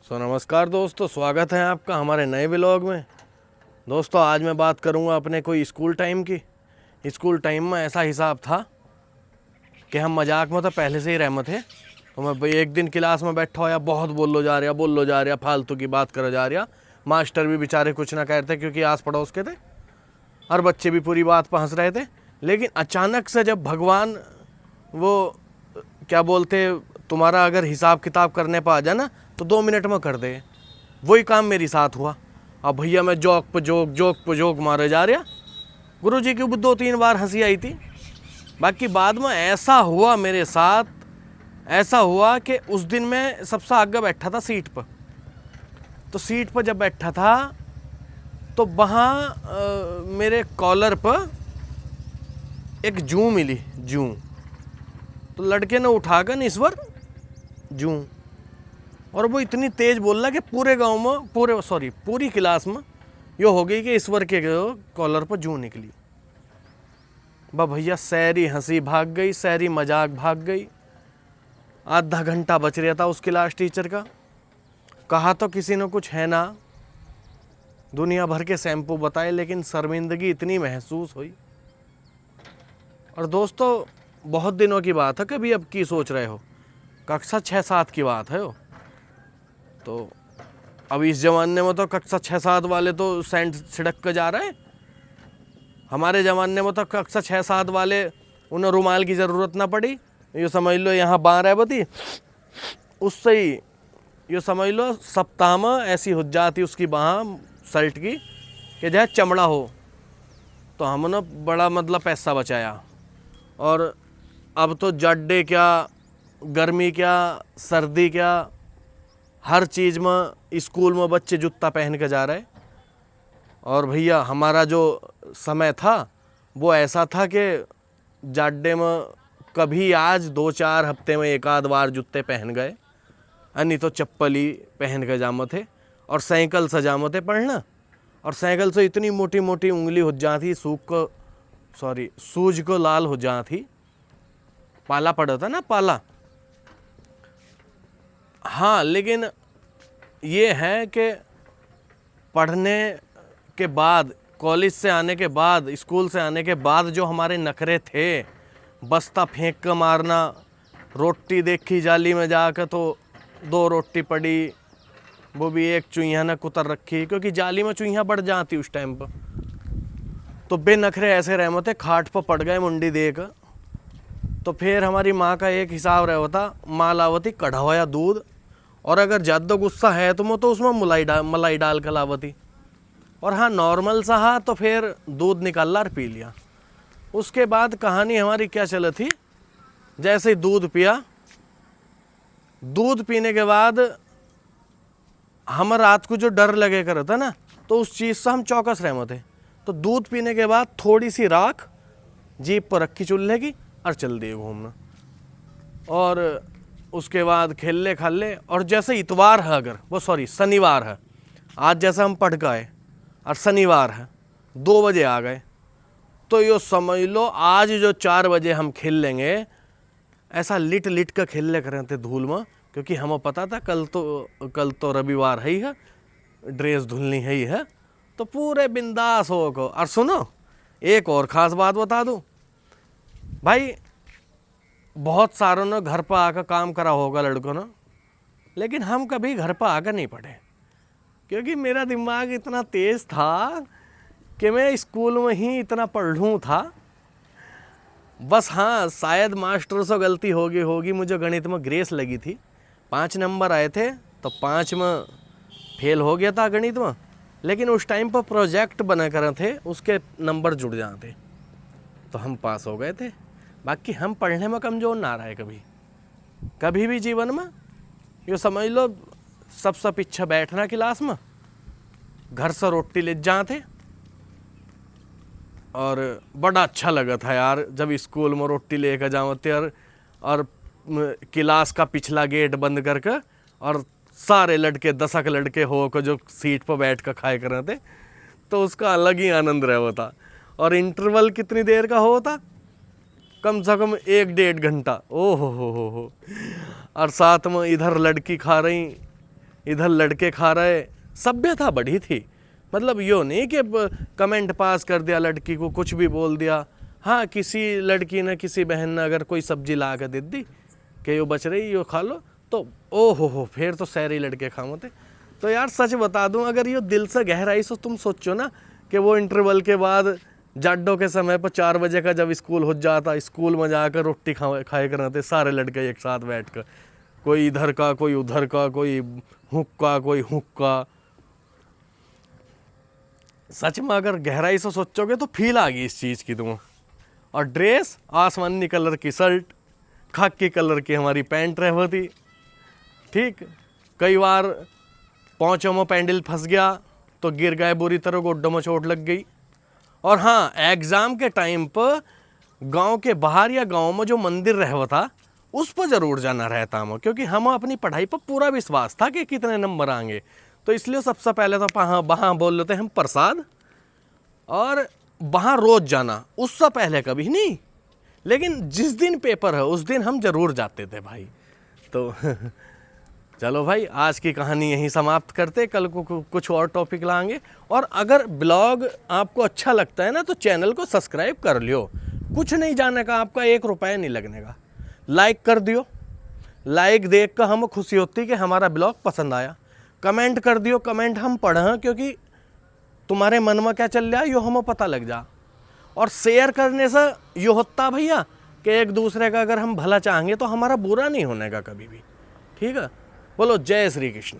नमस्कार दोस्तों, स्वागत है आपका हमारे नए व्लॉग में। दोस्तों आज मैं बात करूंगा अपने कोई स्कूल टाइम की। स्कूल टाइम में ऐसा हिसाब था कि हम मजाक में तो पहले से ही रहमत थे। तो मैं एक दिन क्लास में बैठा होया, बहुत बोलो जा रहा, फालतू की बात करो जा रहा। मास्टर भी बेचारे कुछ ना कहते क्योंकि आस पड़ोस के थे और बच्चे भी पूरी बात पर हंस रहे थे। लेकिन अचानक से जब भगवान वो क्या बोलते, तुम्हारा अगर हिसाब किताब करने पर आ जाए ना तो 2 मिनट में कर दे, वही काम मेरे साथ हुआ। अब भैया मैं जोक पे जोक मारे जा रहा। गुरुजी की 2-3 बार हंसी आई थी। बाकी बाद में ऐसा हुआ मेरे साथ, ऐसा हुआ कि उस दिन मैं सबसे आगे बैठा था सीट पर। तो सीट पर जब बैठा था तो वहाँ मेरे कॉलर पर एक जूं मिली, जूं। तो लड़के ने उठाकर न ईश्वर जूं, और वो इतनी तेज बोल रहा कि पूरे गांव में पूरी क्लास में यो हो गई कि ईश्वर के कॉलर पर जूं निकली। भैया सारी हंसी भाग गई, सारी मजाक भाग गई। आधा घंटा बच रहा था उस क्लास टीचर का। कहा तो किसी ने कुछ है ना, दुनिया भर के शैम्पू बताए, लेकिन शर्मिंदगी इतनी महसूस हुई। और दोस्तों बहुत दिनों की बात है, कभी अब की सोच रहे हो, कक्षा 6-7 की बात है वो। तो अब इस ज़माने में तो कक्षा 6-7 वाले तो सेंट छिड़क कर जा रहे हैं। हमारे ज़माने में तो कक्षा 6-7 वाले उन्हें रुमाल की ज़रूरत ना पड़ी। ये समझ लो यहाँ बाहर है बती, उससे ही ये समझ लो सप्ताह में ऐसी हो जाती उसकी बाह शर्ट की कि जहाँ चमड़ा हो। तो हमने बड़ा मतलब पैसा बचाया। और अब तो जाड़े क्या, गर्मी क्या, सर्दी क्या, हर चीज़ में स्कूल में बच्चे जूता पहन के जा रहे। और भैया हमारा जो समय था वो ऐसा था कि जाड़े में कभी आज 2-4 हफ्ते में एक आध बार जूते पहन गए, नहीं तो चप्पल ही पहन के जाम थे। और साइकिल से जाम थे पढ़ना। और साइकिल से इतनी मोटी मोटी उंगली हो जाती, सूज को लाल हो जाती, पाला पड़ा था ना, पाला। हाँ, लेकिन ये है कि पढ़ने के बाद, कॉलेज से आने के बाद, स्कूल से आने के बाद जो हमारे नखरे थे, बस्ता फेंक कर मारना, रोटी देखी जाली में जाकर तो 2 रोटी पड़ी, वो भी एक चुईया ने कुतर रखी, क्योंकि जाली में चुईया बढ़ जाती उस टाइम पर। तो बेनखरे ऐसे रहमत है, खाट पर पड़ गए मुंडी देकर। तो फिर हमारी माँ का एक हिसाब रहा होता, माँ लावती कढ़ा हुआ दूध, और अगर ज़्यादा गुस्सा है तो उसमें मलाई डाल कर लावती। और हाँ नॉर्मल सा हाँ तो फिर दूध निकाल ला और पी लिया। उसके बाद कहानी हमारी क्या चली थी, जैसे ही दूध पिया, दूध पीने के बाद हम रात को जो डर लगे कर था ना, तो उस चीज़ से हम चौकस रहमत थे। तो दूध पीने के बाद थोड़ी सी राख जीप पर रखी चूल्हे की और चल दिए घूमना। और उसके बाद खेल ले। और जैसे इतवार है, अगर वो शनिवार है, आज जैसे हम पढ़ गए और शनिवार है 2 बजे आ गए, तो यो समझ लो आज जो 4 बजे हम खेल लेंगे, ऐसा लिट कर खेल ले कर थे धूल में। क्योंकि हमें पता था कल तो रविवार है ही है, ड्रेस धुलनी है ही है, तो पूरे बिंदास हो को। और सुनो एक और ख़ास बात बता दूं भाई, बहुत सारों ने घर पर आकर काम करा होगा लड़कों ने, लेकिन हम कभी घर पर आकर नहीं पढ़े, क्योंकि मेरा दिमाग इतना तेज़ था कि मैं स्कूल में ही इतना पढ़ लूँ था। बस हाँ, शायद मास्टर से गलती होगी, मुझे गणित में ग्रेस लगी थी, 5 नंबर आए थे, तो 5 में फेल हो गया था गणित में। लेकिन उस टाइम पर प्रोजेक्ट बना कर थे, उसके नंबर जुड़ जाते तो हम पास हो गए थे। बाकी हम पढ़ने में कमज़ोर ना रहे कभी भी जीवन में। ये समझ लो सबसे पीछे बैठना क्लास में, घर से रोटी ले जाते। और बड़ा अच्छा लगा था यार जब स्कूल में रोटी लेकर जाते और क्लास का पिछला गेट बंद करके, और सारे लड़के 10 लड़के हो को जो सीट पर बैठ कर खाए कर थे, तो उसका अलग ही आनंद रहा होता। और इंटरवल कितनी देर का होता, कम से कम 1-1.5 घंटा। ओ हो। और साथ में इधर लड़की खा रही, इधर लड़के खा रहे, सभ्यता बढ़ी थी। मतलब यो नहीं कि कमेंट पास कर दिया, लड़की को कुछ भी बोल दिया। हाँ, किसी लड़की ने किसी बहन ने अगर कोई सब्जी ला के दे दी कि यो बच रही, यो खा लो, तो ओ हो फिर तो सारे लड़के खामोते। तो यार सच बता दूं, अगर ये दिल से गहराई से तुम सोचो ना कि वो इंटरवल के बाद जाडो के समय पर 4 बजे का जब स्कूल हो जाता, स्कूल में जाकर रोटी खाए करते सारे लड़के एक साथ बैठ कर, कोई इधर का कोई उधर का, कोई हुक्का कोई हुक्का। सच में अगर गहराई से सोचोगे तो फील आ गई इस चीज़ की तुम्हें। और ड्रेस आसमानी कलर की शर्ट, खाकी कलर की हमारी पैंट रह होती। ठीक, कई बार पहुँचों में पैंडल फंस गया तो गिर गए बुरी तरह, गोड्डों में चोट लग गई। और हाँ, एग्ज़ाम के टाइम पर गांव के बाहर या गांव में जो मंदिर रह था उस पर ज़रूर जाना रहता हम, क्योंकि हम अपनी पढ़ाई पर पूरा विश्वास था कि कितने नंबर आएंगे। तो इसलिए सबसे पहले तो वहाँ बोल लेते हम प्रसाद, और वहाँ रोज़ जाना उससे पहले कभी नहीं, लेकिन जिस दिन पेपर है उस दिन हम ज़रूर जाते थे भाई। तो चलो भाई, आज की कहानी यहीं समाप्त करते, कल को कुछ और टॉपिक लाएंगे। और अगर ब्लॉग आपको अच्छा लगता है ना तो चैनल को सब्सक्राइब कर लियो, कुछ नहीं जाने का, आपका 1 रुपया नहीं लगने का। लाइक कर दियो, लाइक देख कर हमें खुशी होती कि हमारा ब्लॉग पसंद आया। कमेंट कर दियो, कमेंट हम पढ़ें, क्योंकि तुम्हारे मन में क्या चल रहा है यो हमें पता लग जा। और शेयर करने से यो होता भैया कि एक दूसरे का अगर हम भला चाहेंगे तो हमारा बुरा नहीं होने का कभी भी। ठीक है, बोलो जय श्री कृष्ण।